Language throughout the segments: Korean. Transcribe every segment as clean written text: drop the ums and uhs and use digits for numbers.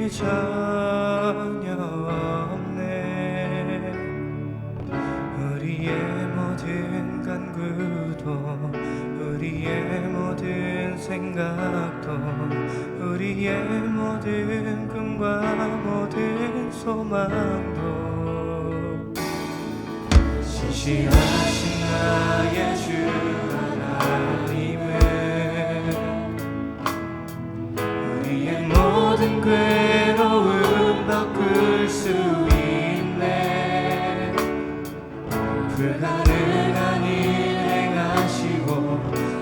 전혀 없네. 우리의 모든 간구도 우리의 모든 생각도 우리의 모든 꿈과 모든 소망도 신실하신 나의 주 하나님은 우리의 모든 괴로움 바꿀 수 있네. 불가능한 일 행하시고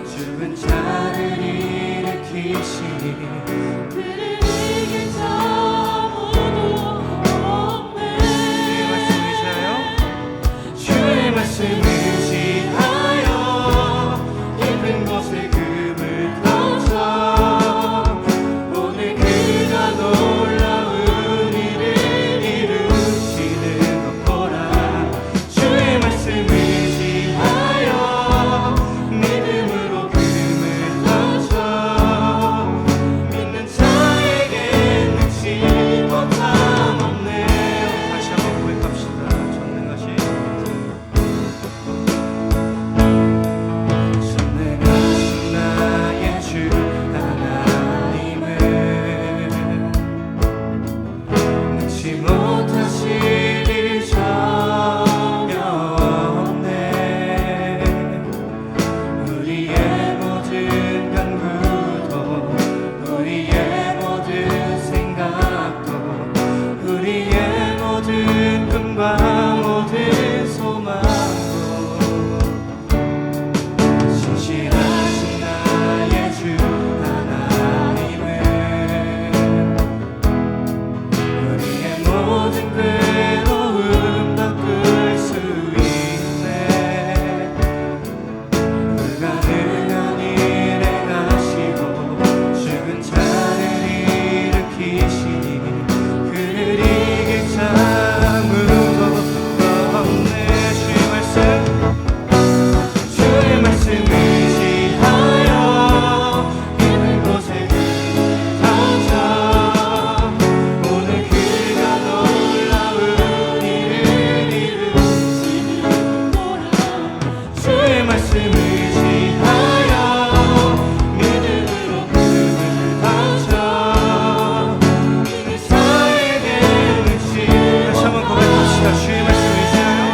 죽은 자를 일으키시니 그를 이길 자 아무도 없네. 주의 말씀 의지하여 깊은 곳에 금을 던져 오늘 그가 놀라운 일을 이루시는 것 보라. 주의 말씀 의지하여 믿음으로 금을 던져 믿는 자에게 능치 못함 없네. 다시 한번 고백합시다. 전능하신 나의 주 하나님은 능치 못하실 일 전혀 없네. 우리의 모든 간구도 우리의 모든 생각도 우리의 모든 꿈과 모든 소망도 신실하신 나의 주 하나님은 우리의 모든 괴로움 바꿀 수 있네. 불가능한 일 행하시고 죽은 자를 일으키시니 그를 이길 자 아무도 없네. 주의 말씀 의지하여 깊은 곳에 던져 오늘 그가 놀라운 일을 이루시는 거라. 주의 말씀 의지하여 믿음으로 금을 던져 믿는 자에게 능치. 다시 한번 고백합시다. 주의 말씀 의지하여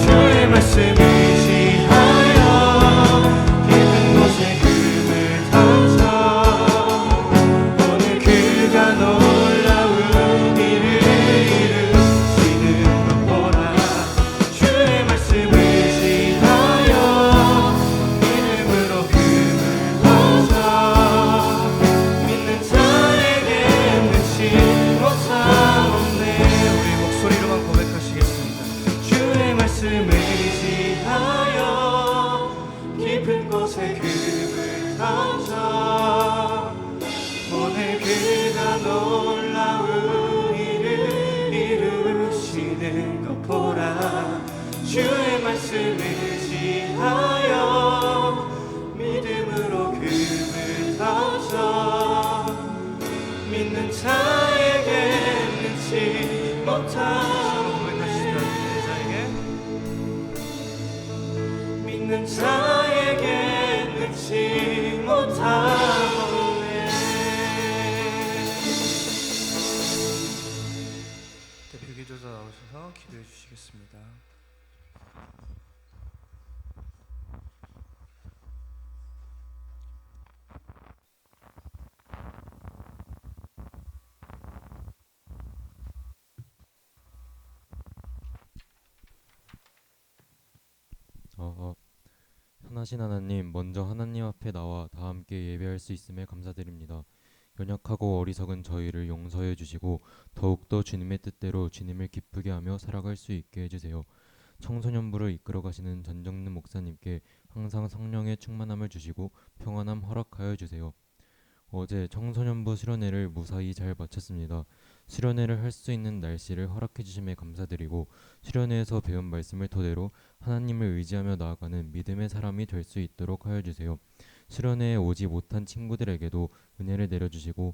주의 말씀 의지하여 깊은 곳에 금을 던져 오늘 그가 놀라운 일을 이루시는 것 보라. 주의 말씀 의지하여 믿음으로 금을 던져 믿는 자에게 능치 못함 없네. 우리 목소리로만 고백하시겠습니다. 주의 말씀 의지하여 깊은 곳에 금을 던져 오늘 그가 놀라운 일을 이루시는 것 보라. 주의 말씀 의지하여 믿음으로 금을 던져 믿는 자에게 능치 못함. 믿는 자에게 능치 못함 없네. 대표 기도자 나오셔서 기도해 주시겠습니다. 선하신 하나님, 먼저 하나님 앞에 나와 다 함께 예배할 수 있음에 감사드립니다. 연약하고 어리석은 저희를 용서해 주시고 더욱더 주님의 뜻대로 주님을 기쁘게 하며 살아갈 수 있게 해주세요. 청소년부를 이끌어 가시는 전정는 목사님께 항상 성령의 충만함을 주시고 평안함 허락하여 주세요. 어제 청소년부 수련회를 무사히 잘 마쳤습니다. 수련회를 할 수 있는 날씨를 허락해 주심에 감사드리고 수련회에서 배운 말씀을 토대로 하나님을 의지하며 나아가는 믿음의 사람이 될 수 있도록 하여 주세요. 수련회에 오지 못한 친구들에게도 은혜를 내려주시고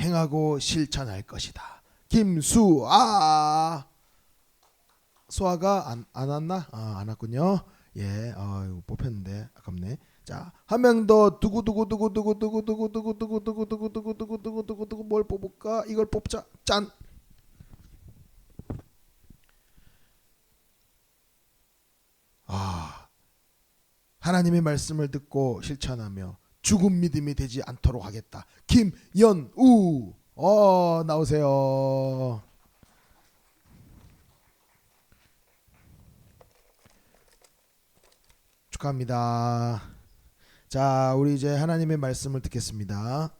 행하고 실천할 것이다. 김수아. 수아가 안 왔나? 안 왔군요. 예, 이거 뽑혔는데 아깝네. 자, 한 명 더 두구두구두구두구두구두구두구두구두구두구두구두구두구두구두구 뭘 뽑을까? 이걸 뽑자. 짠. 하나님의 말씀을 듣고 실천하며 죽은 믿음이 되지 않도록 하겠다. 김연우. 나오세요. 축하합니다. 자, 우리 이제 하나님의 말씀을 듣겠습니다.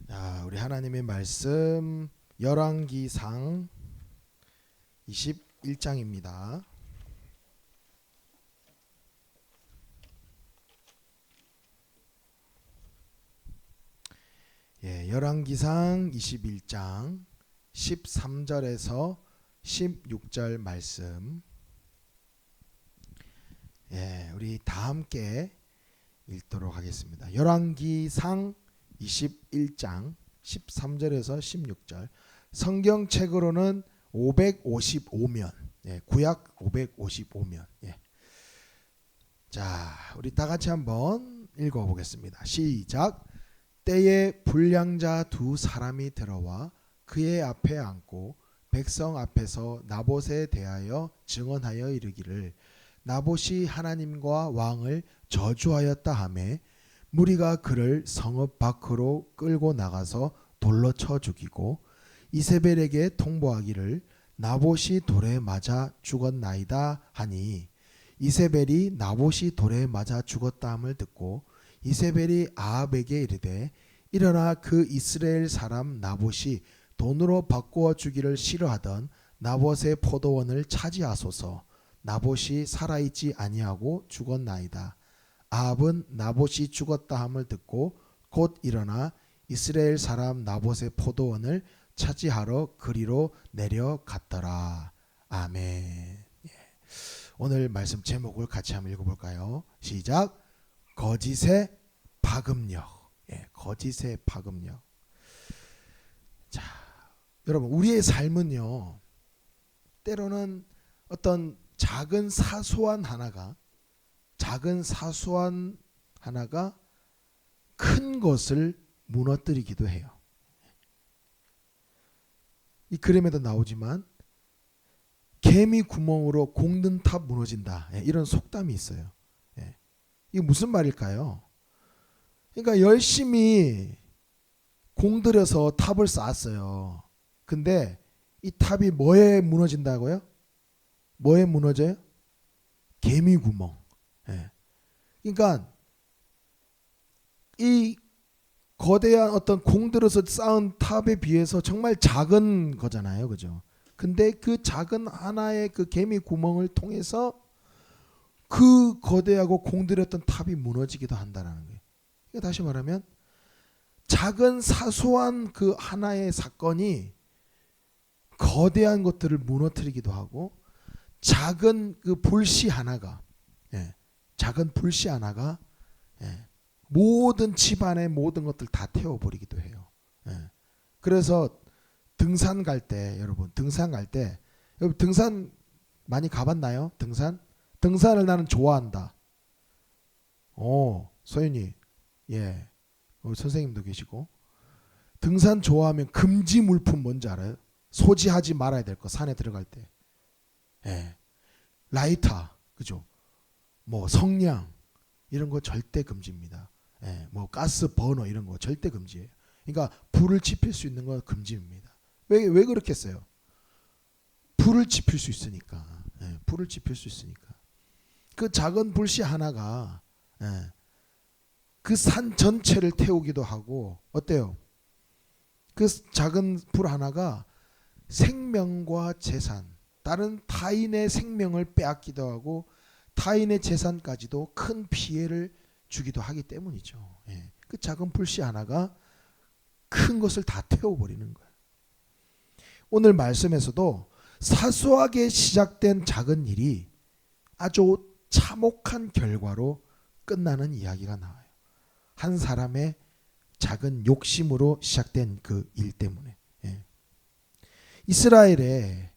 자, 우리 하나님의 말씀 열왕기상 21장입니다. 예, 열왕기상 21장 13절에서 16절 말씀. 예, 우리 다 함께 읽도록 하겠습니다. 열왕기상 21장 13절에서 16절. 성경책으로는 555면. 예, 구약 555면. 예. 자, 우리 다 같이 한번 읽어 보겠습니다. 시작. 때에 불량자 두 사람이 들어와 그의 앞에 앉고 백성 앞에서 나봇에 대하여 증언하여 이르기를 나봇이 하나님과 왕을 저주하였다 하매 무리가 그를 성읍 밖으로 끌고 나가서 돌로 쳐 죽이고 이세벨에게 통보하기를 나봇이 돌에 맞아 죽었나이다 하니 이세벨이 나봇이 돌에 맞아 죽었다 함을 듣고 이세벨이 아합에게 이르되 일어나 그 이스라엘 사람 나봇이 돈으로 바꾸어 주기를 싫어하던 나봇의 포도원을 차지하소서. 나봇이 살아있지 아니하고 죽었나이다. 아합은 나봇이 죽었다 함을 듣고 곧 일어나 이스라엘 사람 나봇의 포도원을 차지하러 그리로 내려갔더라. 아멘. 예. 오늘 말씀 제목을 같이 한번 읽어볼까요? 시작. 거짓의 파급력. 예, 거짓의 파급력. 자, 여러분 우리의 삶은요 때로는 어떤 작은 사소한 하나가 큰 것을 무너뜨리기도 해요. 이 그림에도 나오지만 개미 구멍으로 공든 탑 무너진다. 예, 이런 속담이 있어요. 예, 이게 무슨 말일까요? 그러니까 열심히 공들여서 탑을 쌓았어요. 근데 이 탑이 뭐에 무너진다고요? 뭐에 무너져요? 개미 구멍. 예. 그러니까 이 거대한 어떤 공들여서 쌓은 탑에 비해서 정말 작은 거잖아요. 그죠? 근데 그 작은 하나의 그 개미 구멍을 통해서 그 거대하고 공들였던 탑이 무너지기도 한다라는 거예요. 그러니까 다시 말하면 작은 사소한 그 하나의 사건이 거대한 것들을 무너뜨리기도 하고, 작은 그 불씨 하나가, 작은 불씨 하나가 모든 집안의 모든 것들 다 태워버리기도 해요. 그래서 등산 갈 때, 여러분 등산 많이 가봤나요? 등산을 나는 좋아한다. 소연이, 우리 선생님도 계시고, 등산 좋아하면 금지 물품 뭔지 알아요? 소지하지 말아야 될 거, 산에 들어갈 때. 라이터, 그죠? 뭐 성냥 이런 거 절대 금지입니다. 뭐 가스 버너 이런 거 절대 금지예요. 그러니까 불을 지필 수 있는 건 금지입니다. 왜 그렇게 했어요? 불을 지필 수 있으니까. 불을 지필 수 있으니까. 그 작은 불씨 하나가 그 산 전체를 태우기도 하고, 어때요? 그 작은 불 하나가 생명과 재산, 다른 타인의 생명을 빼앗기도 하고 타인의 재산까지도 큰 피해를 주기도 하기 때문이죠. 그 작은 불씨 하나가 큰 것을 다 태워버리는 거예요. 오늘 말씀에서도 사소하게 시작된 작은 일이 아주 참혹한 결과로 끝나는 이야기가 나와요. 한 사람의 작은 욕심으로 시작된 그 일 때문에. 이스라엘에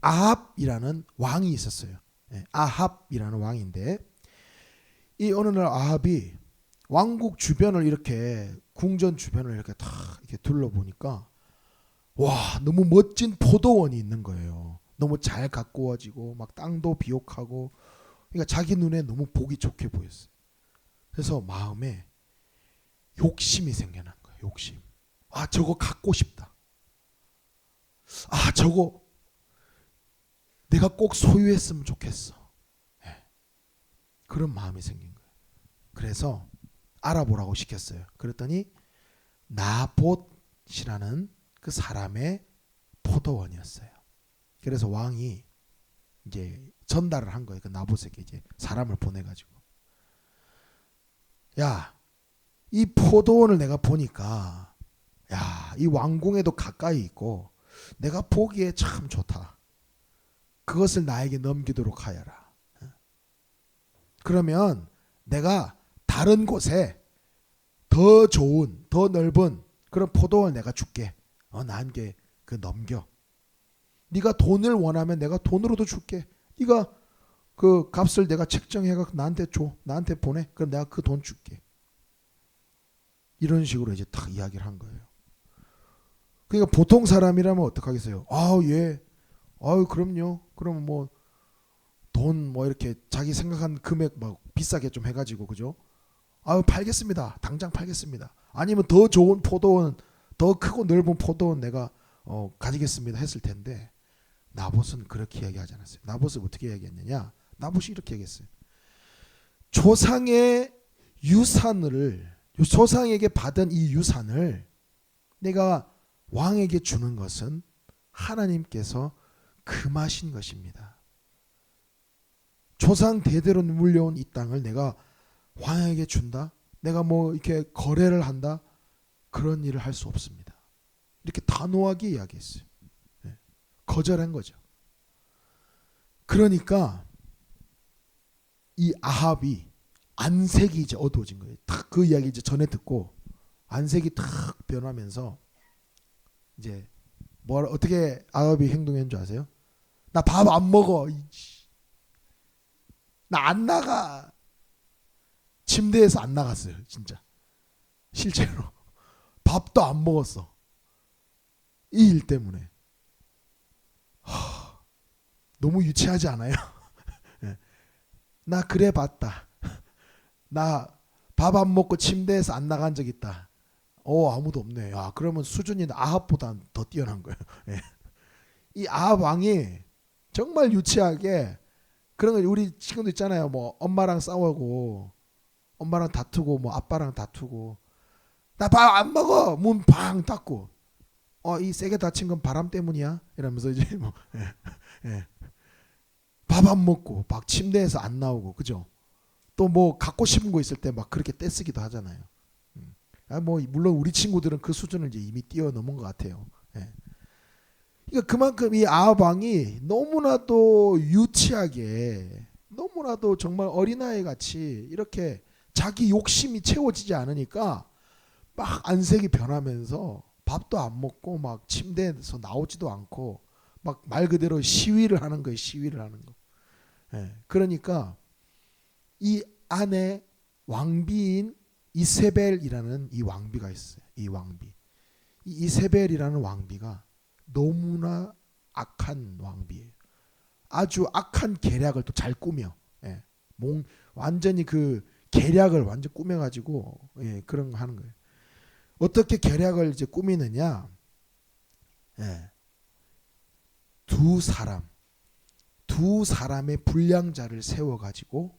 아합이라는 왕이 있었어요. 아합이라는 왕인데, 이 어느 날 아합이 왕국 주변을 이렇게, 궁전 주변을 이렇게 다 이렇게 둘러보니까, 와, 너무 멋진 포도원이 있는 거예요. 너무 잘 가꾸어지고 막 땅도 비옥하고, 그러니까 자기 눈에 너무 보기 좋게 보였어요. 그래서 마음에 욕심이 생겨난 거예요. 욕심. 아, 저거 갖고 싶다. 아, 저거 내가 꼭 소유했으면 좋겠어. 그런 마음이 생긴 거예요. 그래서 알아보라고 시켰어요. 그랬더니 나봇이라는 그 사람의 포도원이었어요. 그래서 왕이 이제 전달을 한 거예요. 그 나봇에게 이제 사람을 보내가지고, 야, 이 포도원을 내가 보니까, 야, 이 왕궁에도 가까이 있고 내가 보기에 참 좋다. 그것을 나에게 넘기도록 하여라. 그러면 내가 다른 곳에 더 좋은, 더 넓은 그런 포도원을 내가 줄게. 나한테 그 넘겨. 네가 돈을 원하면 내가 돈으로도 줄게. 네가 그 값을 내가 책정해가 나한테 줘. 나한테 보내. 그럼 내가 그 돈 줄게. 이런 식으로 이제 딱 이야기를 한 거예요. 그러니까 보통 사람이라면 어떡하겠어요? 예. 그럼요. 그럼 뭐 돈 뭐 이렇게 자기 생각한 금액 막 비싸게 좀 해가지고, 그죠? 팔겠습니다. 당장 팔겠습니다. 아니면 더 좋은 포도원, 더 크고 넓은 포도원 내가 가지겠습니다 했을 텐데, 나봇은 그렇게 이야기하지 않았어요. 나봇은 어떻게 이야기했느냐? 나봇이 이렇게 얘기했어요. 조상의 유산을, 조상에게 받은 이 유산을 내가 왕에게 주는 것은 하나님께서 금하신 것입니다. 조상 대대로 물려온 이 땅을 내가 왕에게 준다? 내가 뭐 이렇게 거래를 한다? 그런 일을 할 수 없습니다. 이렇게 단호하게 이야기했어요. 거절한 거죠. 그러니까 이 아합이 안색이 이제 어두워진 거예요. 탁 그 이야기 이제 전에 듣고 안색이 탁 변하면서 이제 어떻게 아합이 행동한 줄 아세요? 나 밥 안 먹어. 나 안 나가. 침대에서 안 나갔어요. 진짜. 실제로. 밥도 안 먹었어. 이 일 때문에. 너무 유치하지 않아요? 나 그래 봤다. 나 밥 안 먹고 침대에서 안 나간 적 있다. 아무도 없네. 그러면 수준이 아합보다 더 뛰어난 거예요. 이 아합 왕이 정말 유치하게 그런 거, 우리 지금도 있잖아요. 뭐 엄마랑 싸우고 엄마랑 다투고 뭐 아빠랑 다투고, 나 밥 안 먹어. 문 방 닫고, 이 세게 다친 건 바람 때문이야 이러면서 이제 뭐 밥 안 먹고 막 침대에서 안 나오고, 그죠? 또 뭐 갖고 싶은 거 있을 때 막 그렇게 떼쓰기도 하잖아요. 뭐 물론 우리 친구들은 그 수준을 이제 이미 뛰어넘은 것 같아요. 예. 그러니까 그만큼 이 아합 왕이 너무나도 유치하게, 너무나도 정말 어린아이 같이 이렇게 자기 욕심이 채워지지 않으니까 막 안색이 변하면서 밥도 안 먹고 막 침대에서 나오지도 않고 막 말 그대로 시위를 하는 거예요. 시위를 하는 거. 예. 그러니까 이 안에 왕비인 이세벨이라는 이 왕비가 있어요. 이 왕비. 이 이세벨이라는 왕비가 너무나 악한 왕비예요. 아주 악한 계략을 또 잘 꾸며. 예. 완전히 그 계략을 완전 꾸며가지고 예, 그런 거 하는 거예요. 어떻게 계략을 이제 꾸미느냐? 예. 두 사람의 불량자를 세워가지고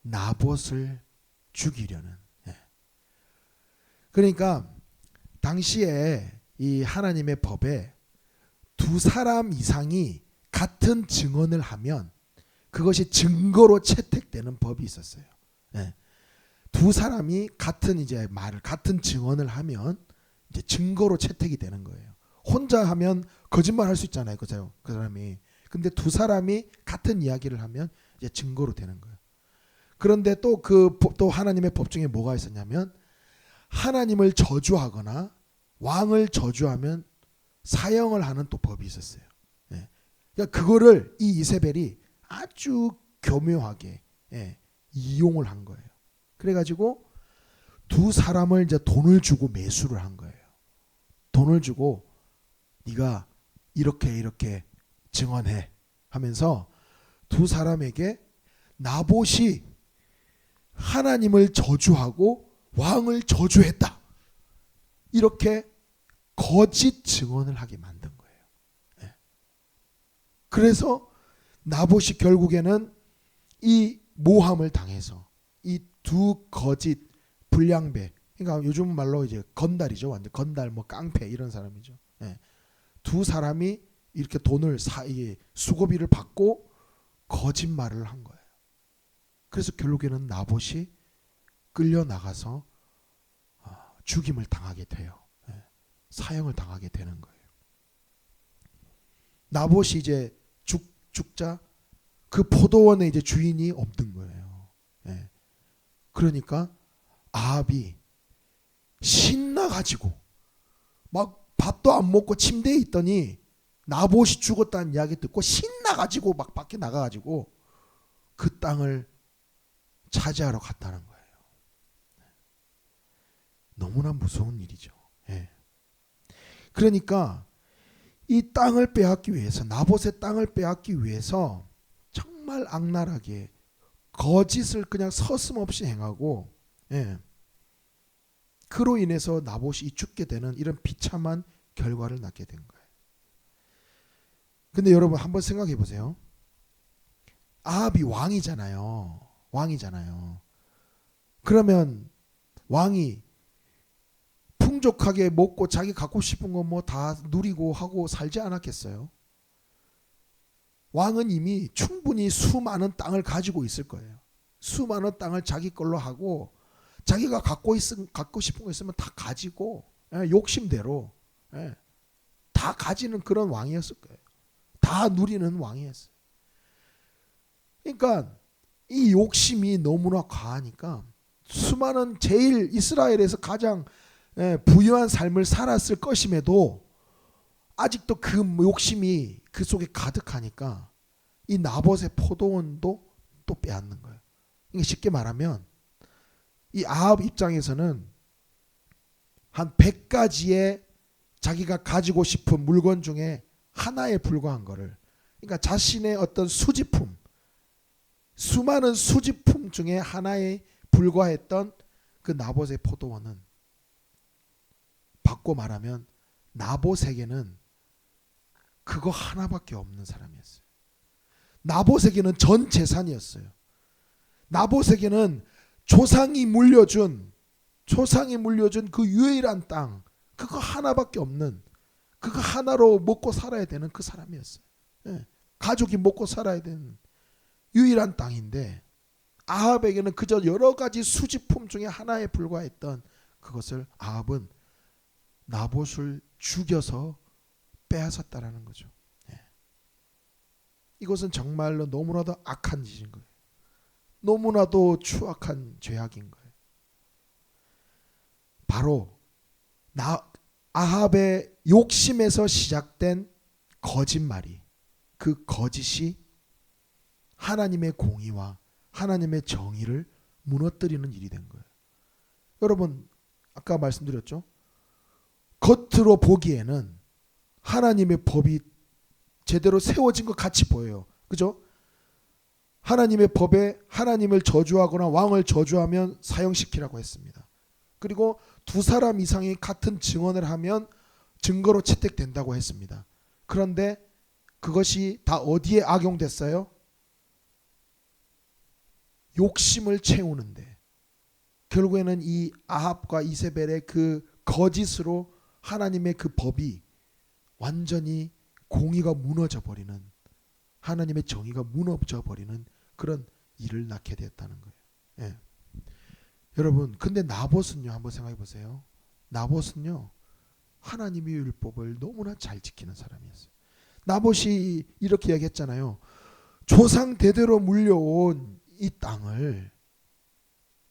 나봇을 죽이려는. 예. 그러니까 당시에 이 하나님의 법에 두 사람 이상이 같은 증언을 하면 그것이 증거로 채택되는 법이 있었어요. 예. 두 사람이 같은 이제 말을 같은 증언을 하면 이제 증거로 채택이 되는 거예요. 혼자 하면 거짓말 할 수 있잖아요, 그 사람이. 근데 두 사람이 같은 이야기를 하면 이제 증거로 되는 거예요. 그런데 또 또 하나님의 법 중에 뭐가 있었냐면 하나님을 저주하거나 왕을 저주하면 사형을 하는 또 법이 있었어요. 예. 그러니까 그거를 이 이세벨이 아주 교묘하게 예, 이용을 한 거예요. 그래가지고 두 사람을 이제 돈을 주고 매수를 한 거예요. 돈을 주고 네가 이렇게 증언해 하면서 두 사람에게 나봇이 하나님을 저주하고 왕을 저주했다, 이렇게 거짓 증언을 하게 만든 거예요. 예. 그래서 나봇이 결국에는 이 모함을 당해서 이 두 거짓 불량배, 그러니까 요즘 말로 이제 건달이죠. 완전 건달, 뭐 깡패 이런 사람이죠. 예. 두 사람이 이렇게 돈을 수고비를 받고 거짓말을 한 거예요. 그래서 결국에는 나봇이 끌려 나가서 죽임을 당하게 돼요. 예. 사형을 당하게 되는 거예요. 나봇이 이제 죽자 그 포도원의 이제 주인이 없는 거예요. 예. 그러니까 아합이 신나가지고 막 밥도 안 먹고 침대에 있더니 나봇이 죽었다는 이야기 듣고 신나가지고 막 밖에 나가가지고 그 땅을 차지하러 갔다는 거예요. 너무나 무서운 일이죠. 예. 그러니까 이 땅을 빼앗기 위해서, 나봇의 땅을 빼앗기 위해서 정말 악랄하게 거짓을 그냥 서슴없이 행하고, 예. 그로 인해서 나봇이 죽게 되는 이런 비참한 결과를 낳게 된 거예요. 근데 여러분 한번 생각해 보세요. 아합이 왕이잖아요. 그러면 왕이 풍족하게 먹고 자기 갖고 싶은 거 뭐 다 누리고 하고 살지 않았겠어요? 왕은 이미 충분히 수많은 땅을 가지고 있을 거예요. 수많은 땅을 자기 걸로 하고 자기가 갖고 싶은 거 있으면 다 가지고, 예, 욕심대로, 예, 다 가지는 그런 왕이었을 거예요. 다 누리는 왕이었어요. 그러니까 이 욕심이 너무나 과하니까 수많은 제일 이스라엘에서 가장 부유한 삶을 살았을 것임에도 아직도 그 욕심이 그 속에 가득하니까 이 나봇의 포도원도 또 빼앗는 거예요. 그러니까 쉽게 말하면 이 아합 입장에서는 한 100가지의 자기가 가지고 싶은 물건 중에 하나에 불과한 거를, 그러니까 자신의 어떤 수집품, 수많은 수집품 중에 하나에 불과했던 그 나봇의 포도원은, 바꿔 말하면 나봇에게는 그거 하나밖에 없는 사람이었어요. 나봇에게는 전 재산이었어요. 나봇에게는 조상이 물려준 그 유일한 땅, 그거 하나밖에 없는, 그거 하나로 먹고 살아야 되는 그 사람이었어요. 예, 가족이 먹고 살아야 되는 유일한 땅인데 아합에게는 그저 여러 가지 수집품 중에 하나에 불과했던 그것을 아합은 나봇을 죽여서 빼앗았다라는 거죠. 예. 이것은 정말로 너무나도 악한 짓인 거예요. 너무나도 추악한 죄악인 거예요. 바로 아합의 욕심에서 시작된 거짓말이, 그 거짓이 하나님의 공의와 하나님의 정의를 무너뜨리는 일이 된 거예요. 여러분 아까 말씀드렸죠. 겉으로 보기에는 하나님의 법이 제대로 세워진 것 같이 보여요. 그죠? 하나님의 법에 하나님을 저주하거나 왕을 저주하면 사형시키라고 했습니다. 그리고 두 사람 이상이 같은 증언을 하면 증거로 채택된다고 했습니다. 그런데 그것이 다 어디에 악용됐어요? 욕심을 채우는데, 결국에는 이 아합과 이세벨의 그 거짓으로 하나님의 그 법이 완전히 공의가 무너져 버리는, 하나님의 정의가 무너져 버리는 그런 일을 낳게 되었다는 거예요. 예. 여러분, 근데 나봇은요, 한번 생각해 보세요. 나봇은요, 하나님의 율법을 너무나 잘 지키는 사람이었어요. 나봇이 이렇게 얘기했잖아요. 조상 대대로 물려온 이 땅을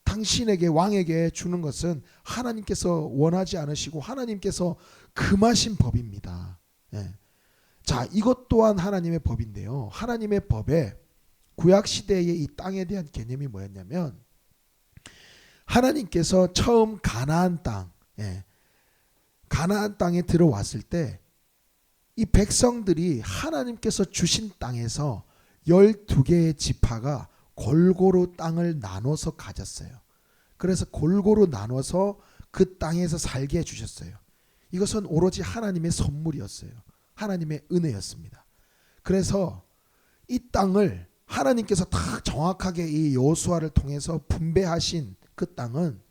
당신에게, 왕에게 주는 것은 하나님께서 원하지 않으시고 하나님께서 금하신 법입니다. 예. 자, 이것 또한 하나님의 법인데요. 하나님의 법에 구약 시대의 이 땅에 대한 개념이 뭐였냐면, 하나님께서 처음 가나안 땅, 가나안 땅에 들어왔을 때 이 백성들이 하나님께서 주신 땅에서 12개의 지파가 골고루 땅을 나눠서 가졌어요. 그래서 골고루 나눠서 그 땅에서 살게 해주셨어요. 이것은 오로지 하나님의 선물이었어요. 하나님의 은혜였습니다. 그래서 이 땅을 하나님께서 다 정확하게 이 여호수아를 통해서 분배하신 그 땅은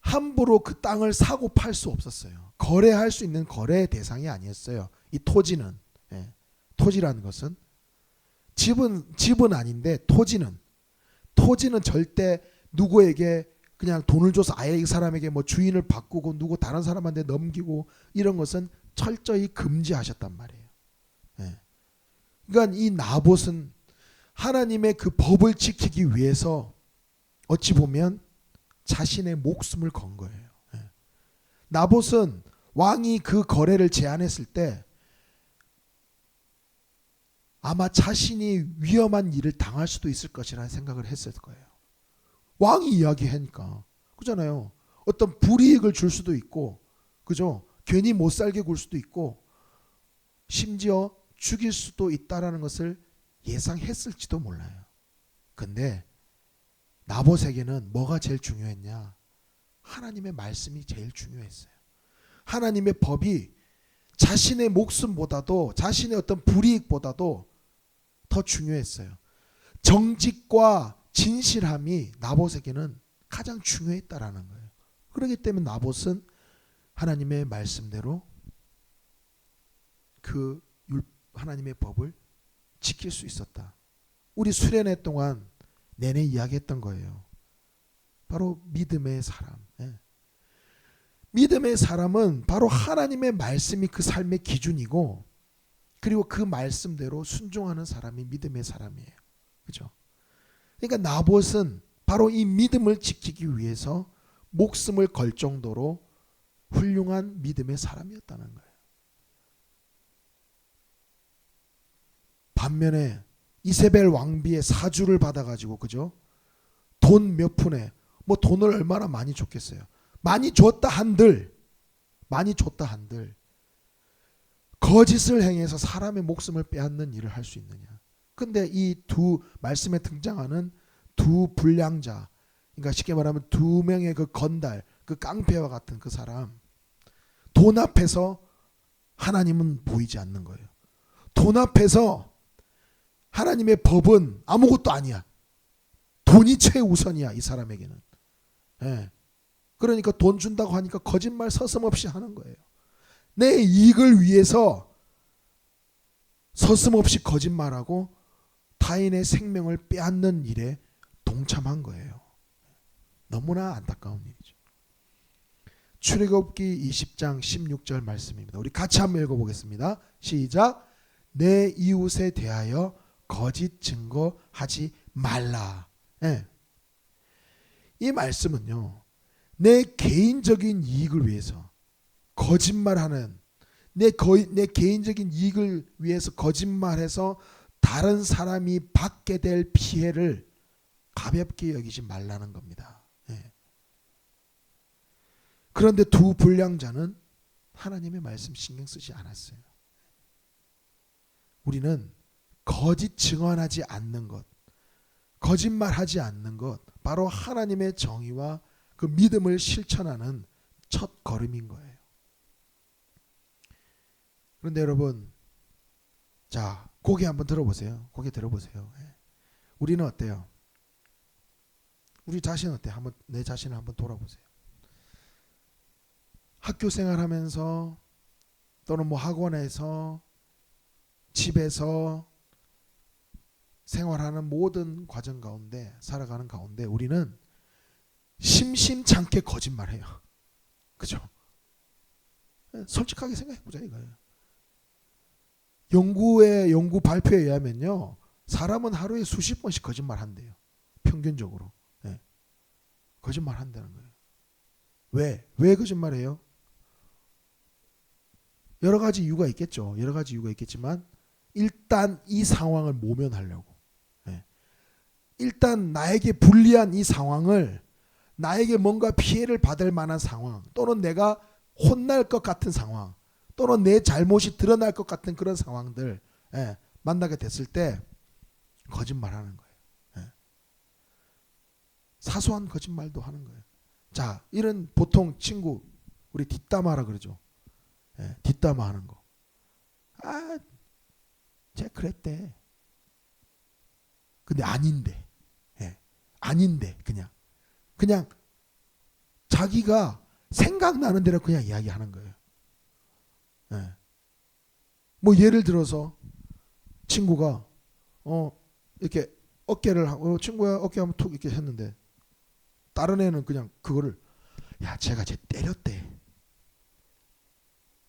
함부로 그 땅을 사고 팔 수 없었어요. 거래할 수 있는 거래의 대상이 아니었어요. 이 토지는, 토지라는 것은 집은 아닌데 토지는 절대 누구에게 그냥 돈을 줘서 아예 이 사람에게 뭐 주인을 바꾸고 누구 다른 사람한테 넘기고 이런 것은 철저히 금지하셨단 말이에요. 그러니까 이 나봇은 하나님의 그 법을 지키기 위해서 어찌 보면 자신의 목숨을 건 거예요. 나봇은 왕이 그 거래를 제안했을 때 아마 자신이 위험한 일을 당할 수도 있을 것이라는 생각을 했을 거예요. 왕이 이야기하니까. 그잖아요. 어떤 불이익을 줄 수도 있고, 그죠? 괜히 못 살게 굴 수도 있고, 심지어 죽일 수도 있다라는 것을 예상했을지도 몰라요. 근데 나봇에게는 뭐가 제일 중요했냐? 하나님의 말씀이 제일 중요했어요. 하나님의 법이 자신의 목숨보다도, 자신의 어떤 불이익보다도 더 중요했어요. 정직과 진실함이 나봇에게는 가장 중요했다라는 거예요. 그렇기 때문에 나봇은 하나님의 말씀대로 그 하나님의 법을 지킬 수 있었다. 우리 수련회 동안 내내 이야기했던 거예요. 바로 믿음의 사람. 믿음의 사람은 바로 하나님의 말씀이 그 삶의 기준이고, 그리고 그 말씀대로 순종하는 사람이 믿음의 사람이에요. 그죠? 그러니까 나봇은 바로 이 믿음을 지키기 위해서 목숨을 걸 정도로 훌륭한 믿음의 사람이었다는 거예요. 반면에 이세벨 왕비의 사주를 받아가지고, 그죠? 돈 몇 푼에, 뭐 돈을 얼마나 많이 줬겠어요. 많이 줬다 한들 거짓을 행해서 사람의 목숨을 빼앗는 일을 할 수 있느냐. 근데 이 두 말씀에 등장하는 두 불량자, 그러니까 쉽게 말하면 두 명의 그 건달, 그 깡패와 같은 그 사람, 돈 앞에서 하나님은 보이지 않는 거예요. 돈 앞에서 하나님의 법은 아무것도 아니야. 돈이 최우선이야, 이 사람에게는. 그러니까 돈 준다고 하니까 거짓말 서슴없이 하는 거예요. 내 이익을 위해서 서슴없이 거짓말하고 타인의 생명을 빼앗는 일에 동참한 거예요. 너무나 안타까운 일이죠. 출애굽기 20장 16절 말씀입니다. 우리 같이 한번 읽어보겠습니다. 시작. 내 이웃에 대하여 거짓 증거하지 말라. 예. 이 말씀은요, 내 개인적인 이익을 위해서 거짓말하는, 내 개인적인 이익을 위해서 거짓말해서 다른 사람이 받게 될 피해를 가볍게 여기지 말라는 겁니다. 예. 그런데 두 불량자는 하나님의 말씀 신경 쓰지 않았어요. 우리는 거짓 증언하지 않는 것, 거짓말하지 않는 것, 바로 하나님의 정의와 그 믿음을 실천하는 첫 걸음인 거예요. 그런데 여러분, 자, 고개 한번 들어보세요. 고개 들어보세요. 예. 우리는 어때요? 우리 자신 어때요? 한번 내 자신을 한번 돌아보세요. 학교 생활하면서 또는 뭐 학원에서 집에서 생활하는 모든 과정 가운데 살아가는 가운데 우리는 심심찮게 거짓말해요. 그죠? 솔직하게 생각해보자 이거예요. 연구 발표에 의하면요, 사람은 하루에 수십 번씩 거짓말한대요. 평균적으로. 네. 거짓말한다는 거예요. 왜 거짓말해요? 여러 가지 이유가 있겠죠. 여러 가지 이유가 있겠지만 일단 이 상황을 모면하려고. 네. 일단 나에게 불리한 이 상황을, 나에게 뭔가 피해를 받을 만한 상황, 또는 내가 혼날 것 같은 상황, 또는 내 잘못이 드러날 것 같은 그런 상황들, 예, 만나게 됐을 때 거짓말하는 거예요. 예. 사소한 거짓말도 하는 거예요. 자, 이런 보통 친구, 우리 뒷담화라 그러죠. 예, 뒷담화 하는 거. 아, 쟤 그랬대. 근데 아닌데. 예, 아닌데 그냥 자기가 생각나는 대로 그냥 이야기하는 거예요. 예. 뭐 예를 들어서 친구가 이렇게 어깨를 하고, 친구야 어깨 한번 툭 이렇게 했는데 다른 애는 그냥 그거를, 야, 쟤가 쟤 때렸대,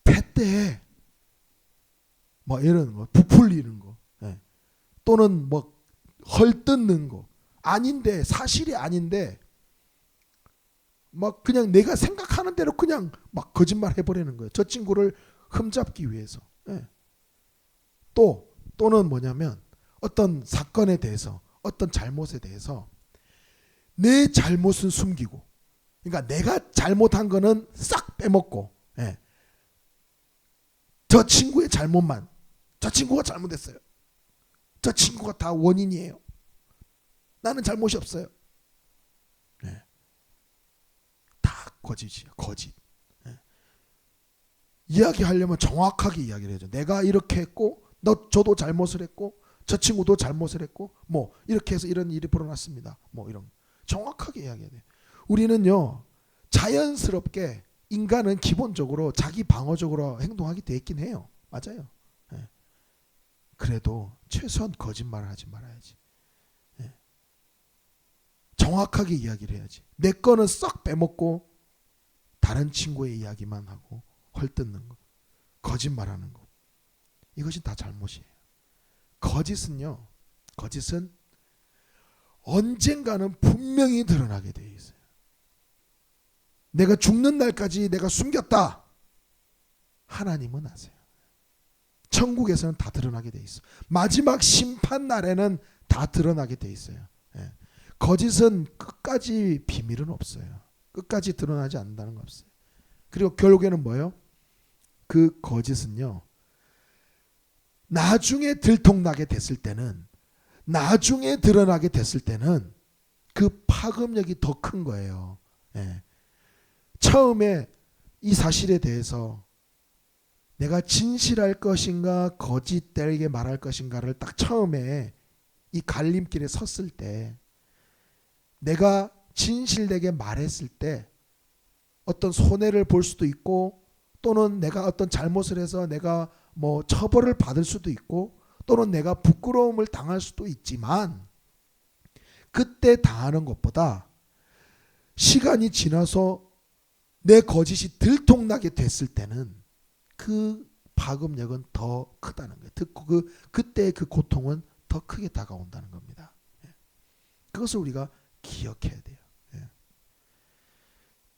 팼대, 뭐 이런 거, 부풀리는 거, 예. 또는 뭐 헐뜯는 거, 아닌데, 사실이 아닌데 막 그냥 내가 생각하는 대로 그냥 막 거짓말 해버리는 거예요. 저 친구를 흠잡기 위해서. 예. 또는 뭐냐면 어떤 사건에 대해서, 어떤 잘못에 대해서 내 잘못은 숨기고, 그러니까 내가 잘못한 거는 싹 빼먹고, 예, 저 친구의 잘못만, 저 친구가 잘못했어요, 저 친구가 다 원인이에요, 나는 잘못이 없어요. 예. 다 거짓이에요. 거짓. 예. 이야기하려면 정확하게 이야기를 해야죠. 내가 이렇게 했고, 저도 잘못을 했고, 저 친구도 잘못을 했고, 뭐 이렇게 해서 이런 일이 벌어났습니다. 뭐 이런 정확하게 이야기해야 돼요. 우리는요, 자연스럽게 인간은 기본적으로 자기 방어적으로 행동하게 돼 있긴 해요. 맞아요. 예. 그래도 최소한 거짓말을 하지 말아야지. 예. 정확하게 이야기를 해야지. 내 거는 싹 빼먹고 다른 친구의 이야기만 하고 헐뜯는 거, 거짓말하는 거, 이것이 다 잘못이에요. 거짓은 언젠가는 분명히 드러나게 되어 있어요. 내가 죽는 날까지 내가 숨겼다, 하나님은 아세요. 천국에서는 다 드러나게 되어 있어. 마지막 심판 날에는 다 드러나게 되어 있어요. 예. 거짓은 끝까지 비밀은 없어요. 끝까지 드러나지 않는다는 거 없어요. 그리고 결국에는 뭐예요? 그 거짓은요, 나중에 들통나게 됐을 때는, 나중에 드러나게 됐을 때는 그 파급력이 더 큰 거예요. 예. 처음에 이 사실에 대해서 내가 진실할 것인가 거짓되게 말할 것인가를 딱 처음에 이 갈림길에 섰을 때, 내가 진실되게 말했을 때 어떤 손해를 볼 수도 있고, 또는 내가 어떤 잘못을 해서 내가 뭐 처벌을 받을 수도 있고, 또는 내가 부끄러움을 당할 수도 있지만, 그때 당하는 것보다 시간이 지나서 내 거짓이 들통나게 됐을 때는 그 파급력은 더 크다는 거예요. 그때 그 고통은 더 크게 다가온다는 겁니다. 그것을 우리가 기억해야 돼요.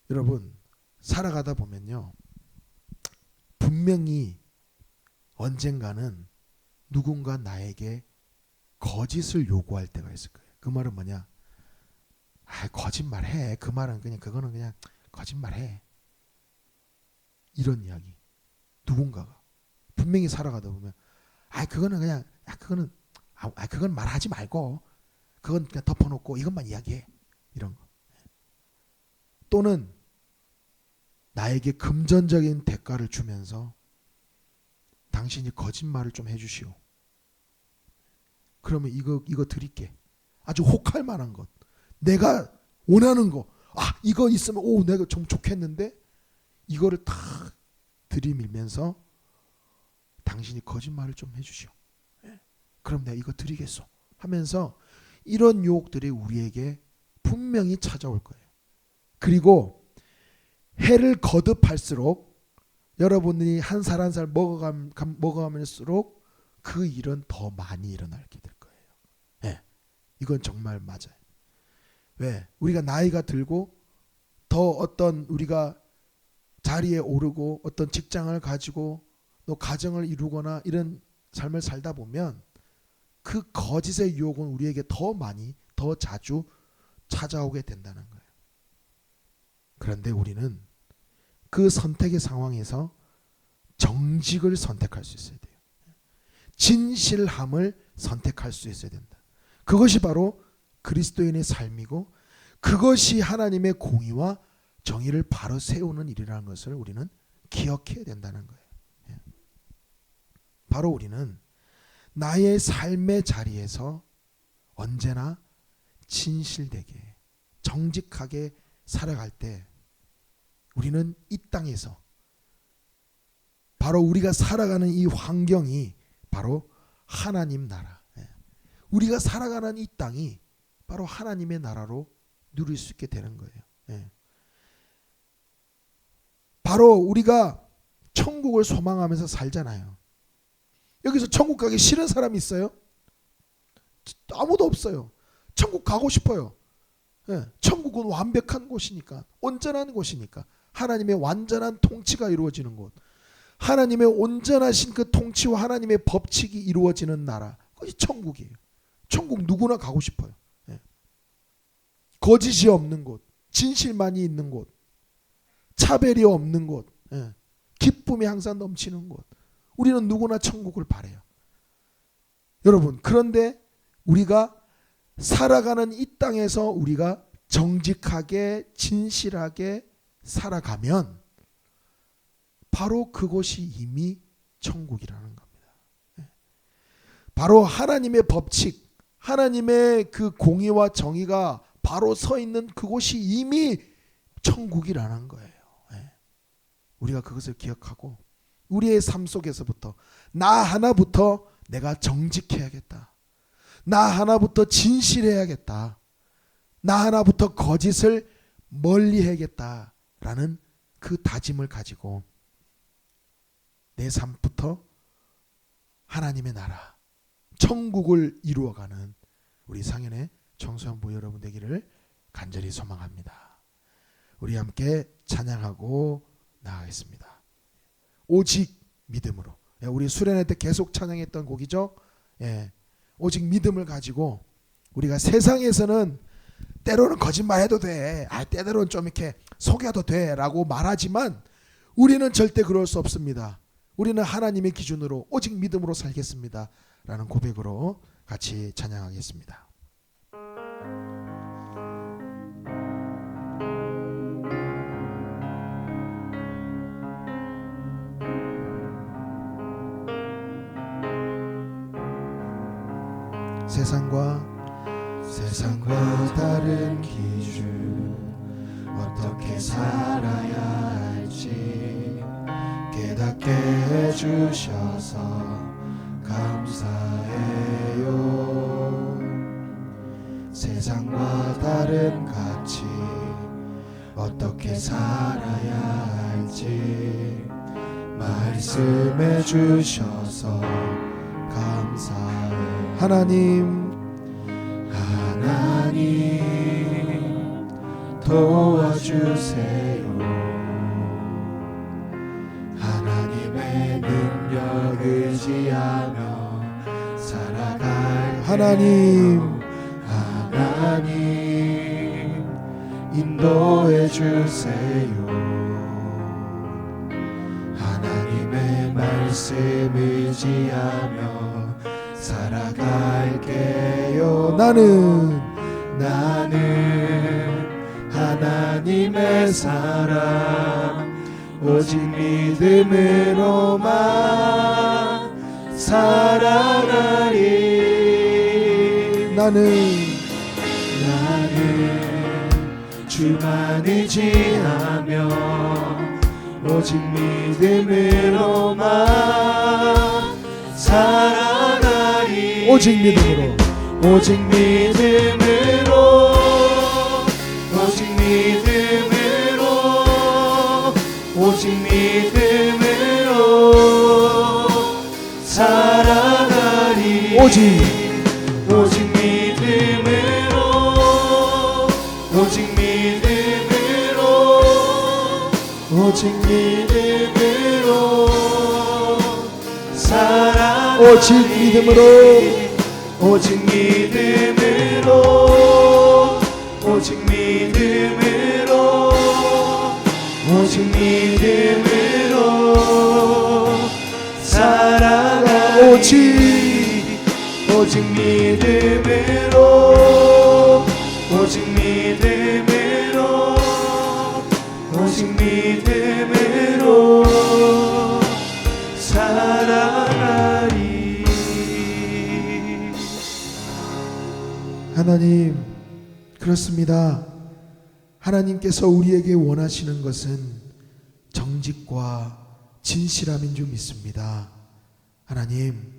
여러분, 살아가다 보면요, 분명히 언젠가는 누군가 나에게 거짓을 요구할 때가 있을 거예요. 그 말은 뭐냐? 거짓말해. 그 말은 그거는 그냥 거짓말해. 이런 이야기. 누군가가 분명히 살아가다 보면 그거는 그냥 그건 말하지 말고 그건 그냥 덮어놓고 이것만 이야기해. 이런 거. 또는 나에게 금전적인 대가를 주면서 당신이 거짓말을 좀 해주시오. 그러면 이거 드릴게. 아주 혹할 만한 것. 내가 원하는 거. 이거 있으면 내가 좀 좋겠는데 이거를 다 들이밀면서 당신이 거짓말을 좀 해주시오. 그럼 내가 이거 드리겠소. 하면서 이런 유혹들이 우리에게 분명히 찾아올 거예요. 그리고 해를 거듭할수록 여러분들이 한 살 한 살 먹어가면서록 그 일은 더 많이 일어나게 될 거예요. 이건 정말 맞아요. 왜? 우리가 나이가 들고 더 어떤 우리가 자리에 오르고 어떤 직장을 가지고 또 가정을 이루거나 이런 삶을 살다 보면 그 거짓의 유혹은 우리에게 더 많이 더 자주 찾아오게 된다는 거예요. 그런데 우리는 그 선택의 상황에서 정직을 선택할 수 있어야 돼요. 진실함을 선택할 수 있어야 된다. 그것이 바로 그리스도인의 삶이고 그것이 하나님의 공의와 정의를 바로 세우는 일이라는 것을 우리는 기억해야 된다는 거예요. 바로 우리는 나의 삶의 자리에서 언제나 진실되게 정직하게 살아갈 때 우리는 이 땅에서 바로 우리가 살아가는 이 환경이 바로 하나님 나라, 우리가 살아가는 이 땅이 바로 하나님의 나라로 누릴 수 있게 되는 거예요. 바로 우리가 천국을 소망하면서 살잖아요. 여기서 천국 가기 싫은 사람이 있어요? 아무도 없어요. 천국 가고 싶어요. 천국은 완벽한 곳이니까, 온전한 곳이니까, 하나님의 완전한 통치가 이루어지는 곳, 하나님의 온전하신 그 통치와 하나님의 법칙이 이루어지는 나라, 그것이 천국이에요. 천국 누구나 가고 싶어요. 거짓이 없는 곳, 진실만이 있는 곳, 차별이 없는 곳, 기쁨이 항상 넘치는 곳, 우리는 누구나 천국을 바라요. 여러분, 그런데 우리가 살아가는 이 땅에서 우리가 정직하게 진실하게 살아가면 바로 그곳이 이미 천국이라는 겁니다. 바로 하나님의 법칙, 하나님의 그 공의와 정의가 바로 서 있는 그곳이 이미 천국이라는 거예요. 우리가 그것을 기억하고 우리의 삶 속에서부터 나 하나부터 내가 정직해야겠다. 나 하나부터 진실해야겠다. 나 하나부터 거짓을 멀리해야겠다라는 그 다짐을 가지고 내 삶부터 하나님의 나라, 천국을 이루어가는 우리 상현의 청소년부 여러분 되기를 간절히 소망합니다. 우리 함께 찬양하고 나아가겠습니다. 오직 믿음으로. 우리 수련회 때 계속 찬양했던 곡이죠. 오직 믿음을 가지고 우리가 세상에서는 때로는 거짓말해도 돼, 때로는 좀 이렇게 속여도 돼라고 말하지만 우리는 절대 그럴 수 없습니다. 우리는 하나님의 기준으로 오직 믿음으로 살겠습니다 라는 고백으로 같이 찬양하겠습니다. 세상과 다른 기준 어떻게 살아야 할지 깨닫게 해주셔서 감사해요. 세상과 다른 가치 어떻게 살아야 할지 말씀해 주셔서 감사해. 하나님 도와주세요. 하나님의 능력 의지하며 살아갈 하나님 인도해 주세요. 하나님의 말씀 의지하며 살아갈게요. 나는 하나님의 사랑 오직 믿음으로만 살아가리. 나는 주만 의지하며 오직 믿음으로만 살아가리. 오직 믿음으로 오직 믿음으로 오직 믿음으로 오직 믿음으로 살아가리. 오직 믿음으로 오직 믿음으로 오직 믿음으로 살아가리. 오직 믿음으로 오직 믿음으로 오직 믿음으로 오직 믿음으로 살아가리. 오직 믿음으로 오직 믿음으로 오직 믿음으로 살아가리. 하나님, 그렇습니다. 하나님께서 우리에게 원하시는 것은 정직과 진실함인 줄 믿습니다. 하나님,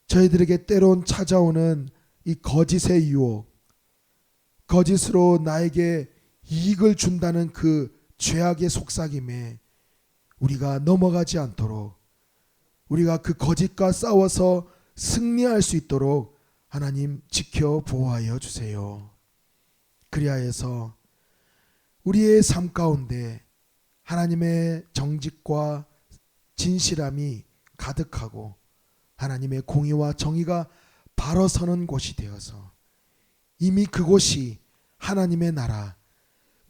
저희들에게 때론 찾아오는 이 거짓의 유혹, 거짓으로 나에게 이익을 준다는 그 죄악의 속삭임에 우리가 넘어가지 않도록, 우리가 그 거짓과 싸워서 승리할 수 있도록 하나님 지켜 보호하여 주세요. 그리하여서 우리의 삶 가운데 하나님의 정직과 진실함이 가득하고 하나님의 공의와 정의가 바로 서는 곳이 되어서 이미 그곳이 하나님의 나라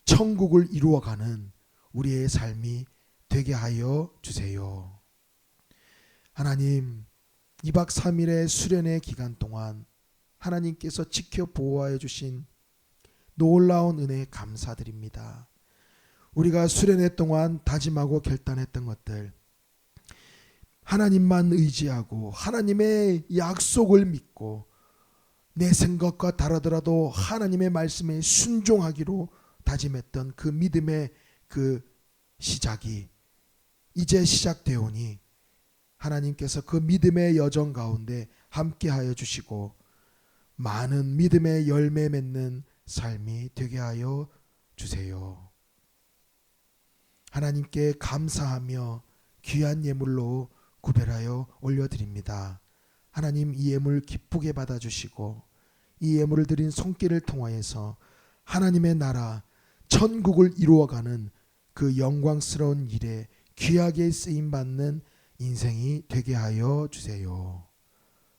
천국을 이루어가는 우리의 삶이 되게 하여 주세요. 하나님, 2박 3일의 수련의 기간 동안 하나님께서 지켜 보호하여 주신 놀라운 은혜에 감사드립니다. 우리가 수련회 동안 다짐하고 결단했던 것들, 하나님만 의지하고 하나님의 약속을 믿고 내 생각과 다르더라도 하나님의 말씀에 순종하기로 다짐했던 그 믿음의 그 시작이 이제 시작되오니 하나님께서 그 믿음의 여정 가운데 함께하여 주시고 많은 믿음의 열매 맺는 삶이 되게 하여 주세요. 하나님께 감사하며 귀한 예물로 구별하여 올려드립니다. 하나님, 이 예물 기쁘게 받아주시고 이 예물을 드린 손길을 통하여서 하나님의 나라 천국을 이루어가는 그 영광스러운 일에 귀하게 쓰임받는 인생이 되게 하여 주세요.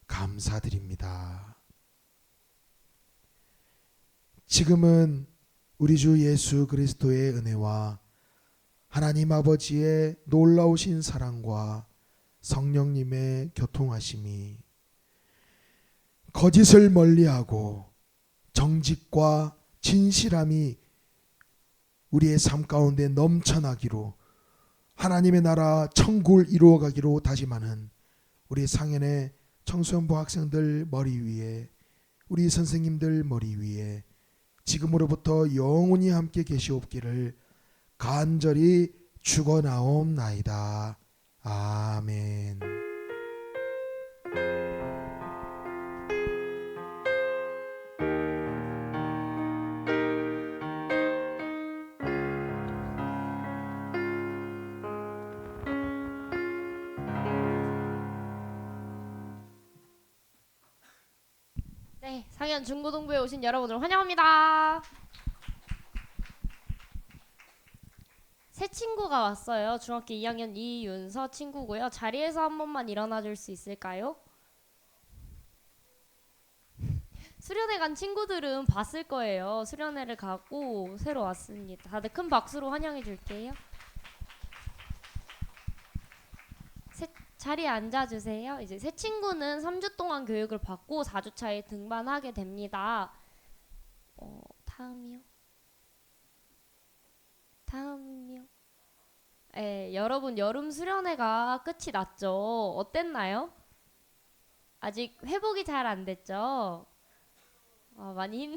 감사드립니다. 지금은 우리 주 예수 그리스도의 은혜와 하나님 아버지의 놀라우신 사랑과 성령님의 교통하심이 거짓을 멀리하고 정직과 진실함이 우리의 삶 가운데 넘쳐나기로 하나님의 나라 천국을 이루어가기로 다짐하는 우리 상현의 청소년부 학생들 머리 위에, 우리 선생님들 머리 위에 지금으로부터 영원히 함께 계시옵기를 간절히 축원하옵나이다. 아멘. 네, 상현 중고등부에 오신 여러분을 환영합니다. 새 친구가 왔어요. 중학교 2학년 이윤서 친구고요. 자리에서 한 번만 일어나 줄 수 있을까요? 수련회 간 친구들은 봤을 거예요. 수련회를 가고 새로 왔습니다. 다들 큰 박수로 환영해 줄게요. 자리에 앉아주세요. 이제 새 친구는 3주 동안 교육을 받고 4주 차에 등반하게 됩니다. 다음이요. 여러분 여름 수련회가 끝이 났죠. 어땠나요? 아직 회복이 잘 안 됐죠? 많이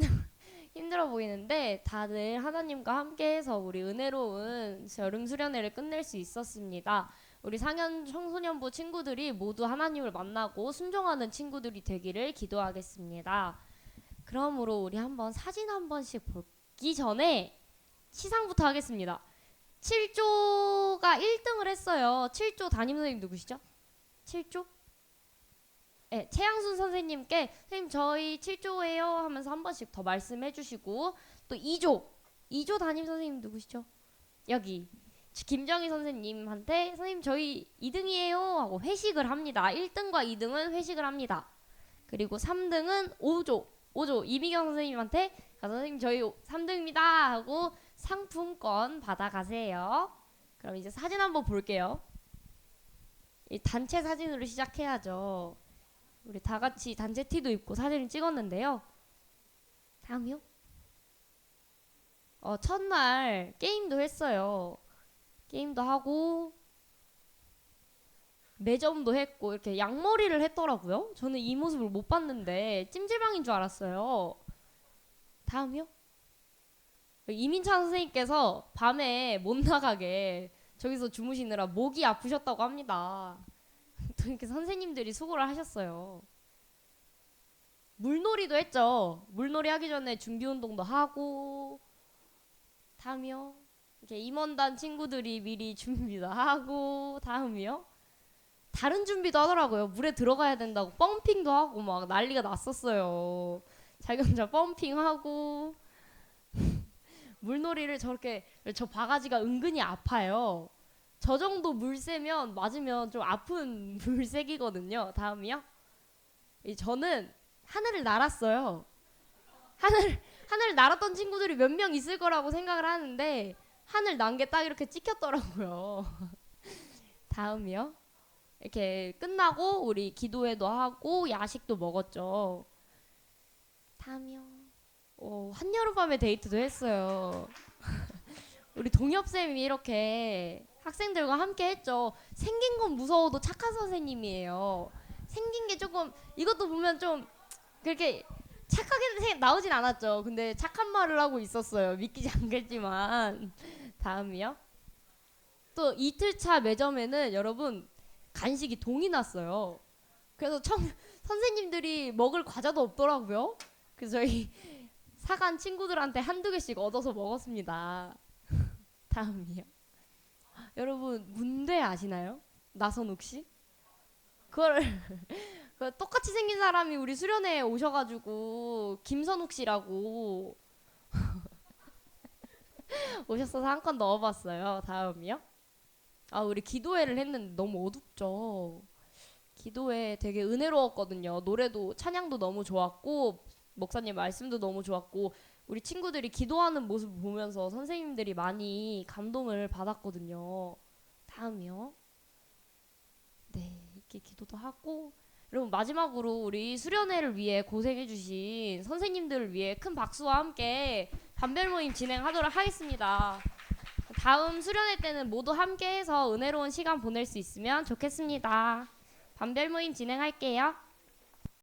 힘들어 보이는데 다들 하나님과 함께해서 우리 은혜로운 여름 수련회를 끝낼 수 있었습니다. 우리 상현 청소년부 친구들이 모두 하나님을 만나고 순종하는 친구들이 되기를 기도하겠습니다. 그러므로 우리 한번 사진 한 번씩 보기 전에 시상부터 하겠습니다. 7조가 1등을 했어요. 7조 담임 선생님 누구시죠? 7조? 네, 최양순 선생님께 선생님 저희 7조예요 하면서 한 번씩 더 말씀해 주시고, 또 2조 담임 선생님 누구시죠? 여기 김정희 선생님한테 선생님 저희 2등이에요 하고 회식을 합니다. 1등과 2등은 회식을 합니다. 그리고 3등은 5조 이미경 선생님한테 선생님 저희 3등입니다 하고 상품권 받아가세요. 그럼 이제 사진 한번 볼게요. 이 단체 사진으로 시작해야죠. 우리 다 같이 단체 티도 입고 사진을 찍었는데요. 다음이요. 첫날 게임도 했어요. 게임도 하고 매점도 했고 이렇게 양머리를 했더라고요. 저는 이 모습을 못 봤는데 찜질방인 줄 알았어요. 다음이요. 이민찬 선생님께서 밤에 못 나가게 저기서 주무시느라 목이 아프셨다고 합니다. 또 이렇게 선생님들이 수고를 하셨어요. 물놀이도 했죠. 물놀이 하기 전에 준비 운동도 하고. 다음이요. 이렇게 임원단 친구들이 미리 준비도 하고. 다음이요. 다른 준비도 하더라고요. 물에 들어가야 된다고 펌핑도 하고 막 난리가 났었어요. 자기 혼자 펌핑하고. 물놀이를 저렇게, 저 바가지가 은근히 아파요. 저 정도 물세면 맞으면 좀 아픈 물색이거든요. 다음이요. 저는 하늘을 날았어요. 하늘 날았던 친구들이 몇 명 있을 거라고 생각을 하는데 하늘 난 게 딱 이렇게 찍혔더라고요. 다음이요. 이렇게 끝나고 우리 기도회도 하고 야식도 먹었죠. 다음이요. 한여름밤에 데이트도 했어요. 우리 동엽쌤이 이렇게 학생들과 함께 했죠. 생긴 건 무서워도 착한 선생님이에요. 생긴 게 조금, 이것도 보면 좀 그렇게 착하게 나오진 않았죠. 근데 착한 말을 하고 있었어요. 믿기지 않겠지만. 다음이요. 또 이틀차 매점에는 여러분 간식이 동이 났어요. 그래서 선생님들이 먹을 과자도 없더라고요. 그래서 저희 사간 친구들한테 한두 개씩 얻어서 먹었습니다. 다음이요. 여러분 문대 아시나요? 나선욱 씨? 그걸 똑같이 생긴 사람이 우리 수련회에 오셔가지고 김선욱 씨라고 오셨어서 한 건 넣어봤어요. 다음이요. 우리 기도회를 했는데 너무 어둡죠. 기도회 되게 은혜로웠거든요. 노래도 찬양도 너무 좋았고 목사님 말씀도 너무 좋았고 우리 친구들이 기도하는 모습 보면서 선생님들이 많이 감동을 받았거든요. 다음이요. 네, 이렇게 기도도 하고 여러분 마지막으로 우리 수련회를 위해 고생해주신 선생님들을 위해 큰 박수와 함께 반별 모임 진행하도록 하겠습니다. 다음 수련회 때는 모두 함께해서 은혜로운 시간 보낼 수 있으면 좋겠습니다. 반별 모임 진행할게요.